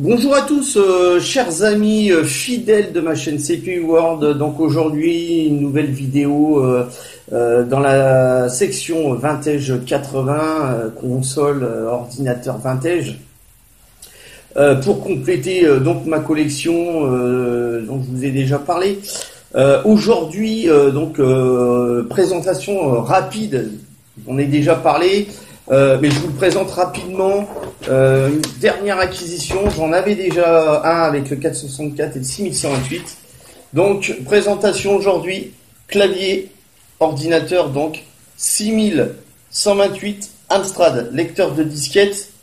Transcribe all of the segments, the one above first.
Bonjour à tous, chers amis fidèles de ma chaîne CPU World. Donc aujourd'hui, une nouvelle vidéo dans la section Vintage 80, console, ordinateur vintage. Pour compléter donc ma collection dont je vous ai déjà parlé. Aujourd'hui, présentation rapide, on a déjà parlé. Mais je vous le présente rapidement. Une dernière acquisition, j'en avais déjà un avec le 464 et le 6128. Donc présentation aujourd'hui, clavier, ordinateur, donc 6128 Amstrad, lecteur de disquette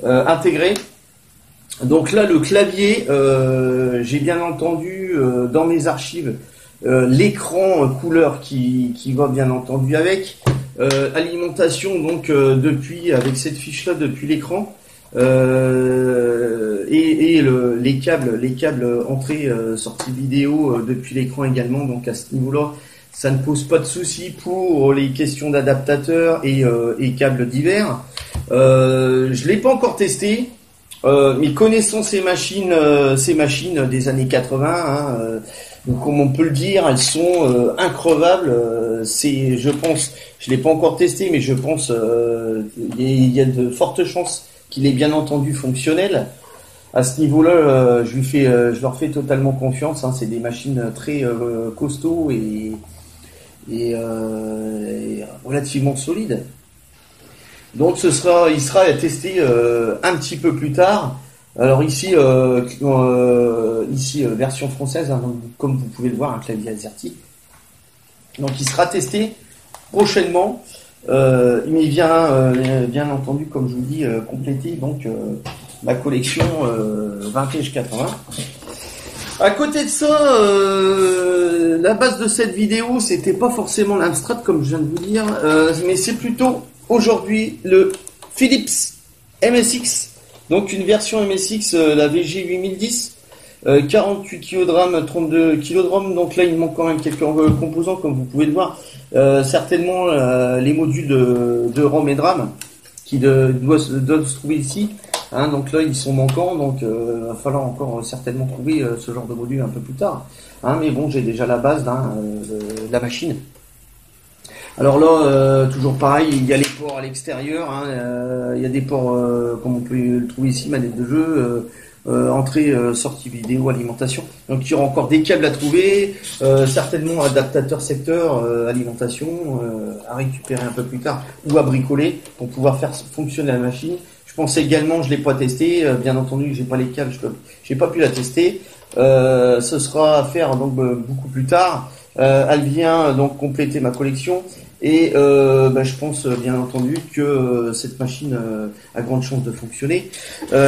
intégré. Donc là le clavier, j'ai bien entendu dans mes archives l'écran couleur qui va bien entendu avec. Alimentation donc depuis avec cette fiche là depuis l'écran les câbles entrée sortie vidéo depuis l'écran également, donc à ce niveau là ça ne pose pas de souci pour les questions d'adaptateurs et câbles divers. Je l'ai pas encore testé, mais connaissant ces machines des années 80, donc, comme on peut le dire, elles sont increvables. Je pense, je l'ai pas encore testé, mais je pense il y a de fortes chances qu'il est bien entendu fonctionnel. À ce niveau-là, je leur fais totalement confiance. C'est des machines très costauds et relativement solides. Donc il sera testé un petit peu plus tard. Alors ici, version française, donc, comme vous pouvez le voir, un clavier AZERTY. Donc il sera testé prochainement. Il vient bien entendu, comme je vous dis, compléter donc ma collection Vintage 80. À côté de ça, la base de cette vidéo, c'était pas forcément l'Amstrad comme je viens de vous dire, mais c'est plutôt aujourd'hui le Philips MSX. Donc une version MSX, la VG 8010, 48 kg de RAM, 32 kg de ROM. Donc là il manque quand même quelques composants comme vous pouvez le voir. Certainement les modules de ROM et de RAM qui doivent se trouver ici. Donc là ils sont manquants, donc il va falloir encore certainement trouver ce genre de module un peu plus tard. Mais bon, j'ai déjà la base de la machine. Alors là, toujours pareil, il y a les ports à l'extérieur, il y a des ports, comme on peut le trouver ici, manette de jeu, entrée, sortie vidéo, alimentation. Donc il y aura encore des câbles à trouver, certainement adaptateur secteur, alimentation, à récupérer un peu plus tard, ou à bricoler pour pouvoir faire fonctionner la machine. Je pense également, je l'ai pas testé, bien entendu, j'ai pas les câbles, j'ai pas pu la tester. Ce sera à faire donc beaucoup plus tard. Elle vient donc compléter ma collection et je pense bien entendu que cette machine a grande chance de fonctionner.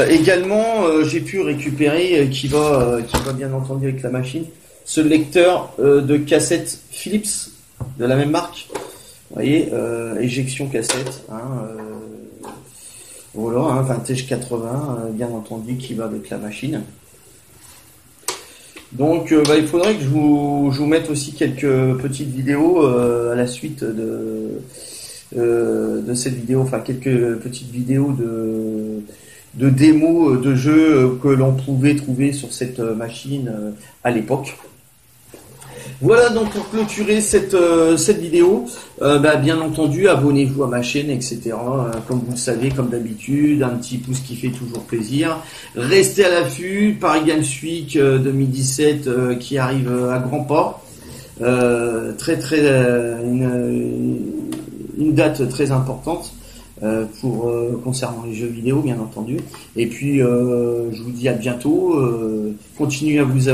Également, j'ai pu récupérer qui va bien entendu avec la machine ce lecteur de cassette Philips de la même marque. Vous voyez, éjection cassette. Voilà, Vintage 80, bien entendu, qui va avec la machine. Donc il faudrait que je vous mette aussi quelques petites vidéos à la suite de cette vidéo, quelques petites vidéos de démos de jeux que l'on pouvait trouver sur cette machine à l'époque. Voilà donc pour clôturer cette vidéo, bien entendu abonnez-vous à ma chaîne, etc. Comme vous le savez, comme d'habitude, un petit pouce qui fait toujours plaisir. Restez à l'affût, Paris Games Week 2017 qui arrive à grands pas. Une date très importante concernant les jeux vidéo, bien entendu. Et puis je vous dis à bientôt. Continuez à vous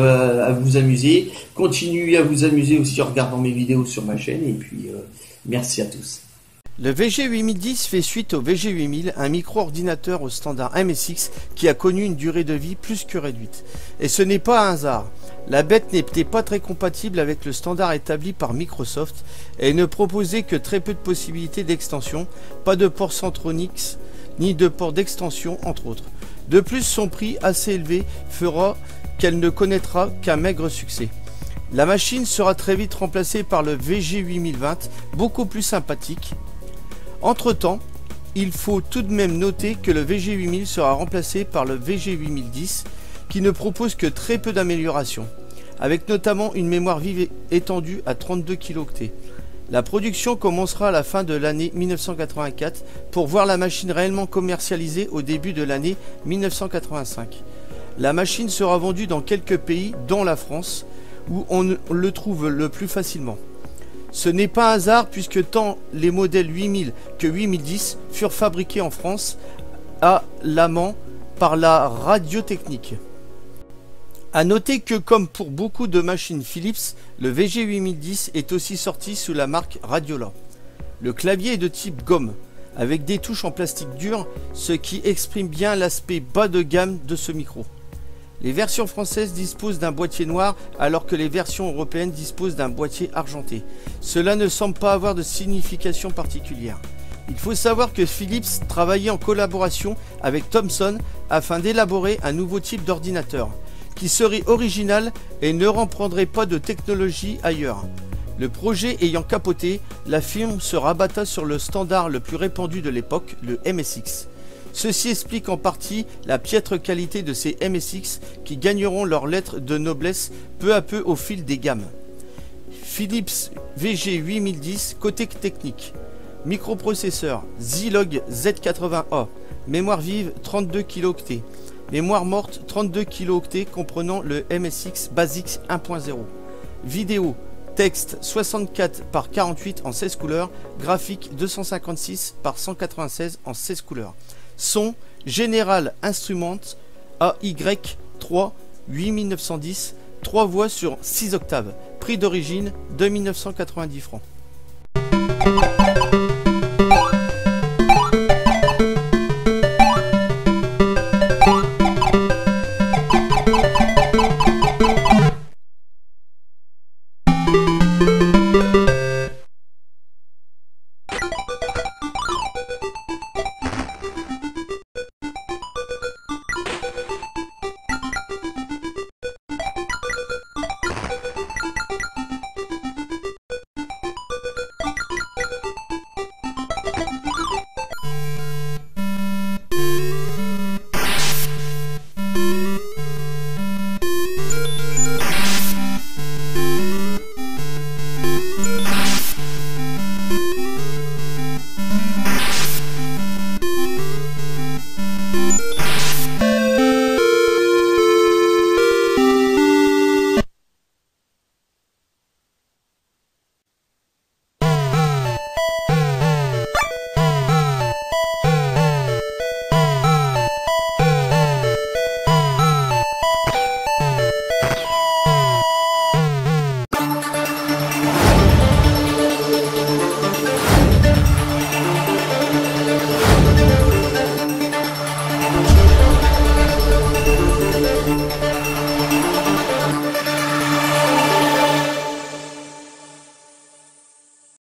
amuser. Continuez à vous amuser aussi en regardant mes vidéos sur ma chaîne. Et puis merci à tous. Le VG8010 fait suite au VG8000, un micro-ordinateur au standard MSX qui a connu une durée de vie plus que réduite. Et ce n'est pas un hasard. La bête n'était pas très compatible avec le standard établi par Microsoft et ne proposait que très peu de possibilités d'extension, pas de port Centronics ni de port d'extension entre autres. De plus, son prix assez élevé fera qu'elle ne connaîtra qu'un maigre succès. La machine sera très vite remplacée par le VG8020, beaucoup plus sympathique. Entre-temps, Il faut tout de même noter que le VG8000 sera remplacé par le VG8010 qui ne propose que très peu d'améliorations, avec notamment une mémoire vive étendue à 32 kilo-octets. La production commencera à la fin de l'année 1984 pour voir la machine réellement commercialisée au début de l'année 1985. La machine sera vendue dans quelques pays, dont la France, où on le trouve le plus facilement. Ce n'est pas un hasard puisque tant les modèles 8000 que 8010 furent fabriqués en France à la main par la Radiotechnique. A noter que comme pour beaucoup de machines Philips, le VG8010 est aussi sorti sous la marque Radiola. Le clavier est de type gomme, avec des touches en plastique dur, ce qui exprime bien l'aspect bas de gamme de ce micro. Les versions françaises disposent d'un boîtier noir alors que les versions européennes disposent d'un boîtier argenté. Cela ne semble pas avoir de signification particulière. Il faut savoir que Philips travaillait en collaboration avec Thomson afin d'élaborer un nouveau type d'ordinateur qui serait original et ne reprendrait pas de technologie ailleurs. Le projet ayant capoté, la firme se rabatta sur le standard le plus répandu de l'époque, le MSX. Ceci explique en partie la piètre qualité de ces MSX qui gagneront leur lettre de noblesse peu à peu au fil des gammes. Philips VG8010 côté technique. Microprocesseur Zilog Z80A. Mémoire vive 32 kilo-octets. Mémoire morte 32 kilo-octets comprenant le MSX Basics 1.0. Vidéo, texte 64 par 48 en 16 couleurs, graphique 256 par 196 en 16 couleurs. Son, General Instruments AY3 8910, 3 voix sur 6 octaves. Prix d'origine 2990 francs.